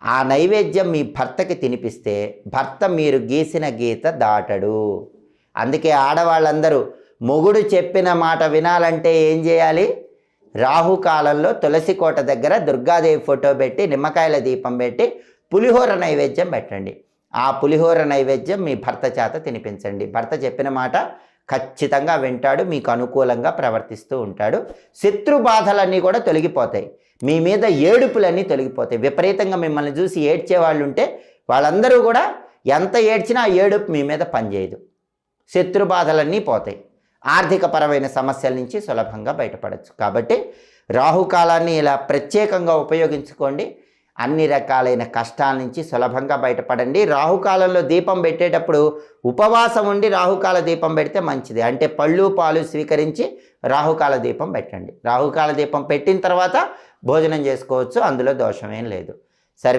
ఆ నైవేద్యం మీ భర్తకి తినిపిస్తే భర్త మీరు గీసిన గీత దాటడు. అందుకే ఆడవాళ్ళందరూ మొగుడు చెప్పిన మాట వినాలంటే ఏం చేయాలి? రాహుకాలంలో తులసి కోట దగ్గర దుర్గాదేవి ఫోటో పెట్టి నిమ్మకాయల దీపం పెట్టి పులిహోర నైవేద్యం పెట్టండి. ఆ పులిహోర నైవేద్యం మీ భర్త చేత తినిపించండి. భర్త చెప్పిన మాట ఖచ్చితంగా వింటాడు, మీకు అనుకూలంగా ప్రవర్తిస్తూ ఉంటాడు. శత్రు బాధలన్నీ కూడా తొలగిపోతాయి, మీ మీద ఏడుపులన్నీ తొలగిపోతాయి. విపరీతంగా మిమ్మల్ని చూసి ఏడ్చే వాళ్ళు ఉంటే వాళ్ళందరూ కూడా ఎంత ఏడ్చినా ఆ ఏడుపు మీ మీద పనిచేయదు. శత్రు బాధలన్నీ పోతాయి, ఆర్థికపరమైన సమస్యల నుంచి సులభంగా బయటపడవచ్చు. కాబట్టి రాహుకాలాన్ని ఇలా ప్రత్యేకంగా ఉపయోగించుకోండి. అన్ని రకాలైన కష్టాల నుంచి సులభంగా బయటపడండి. రాహుకాలంలో దీపం పెట్టేటప్పుడు ఉపవాసం ఉండి రాహుకాల దీపం పెడితే మంచిది. అంటే పళ్ళు పాలు స్వీకరించి రాహుకాల దీపం పెట్టండి. రాహుకాల దీపం పెట్టిన తర్వాత భోజనం చేసుకోవచ్చు, అందులో దోషమేం లేదు. సర్వే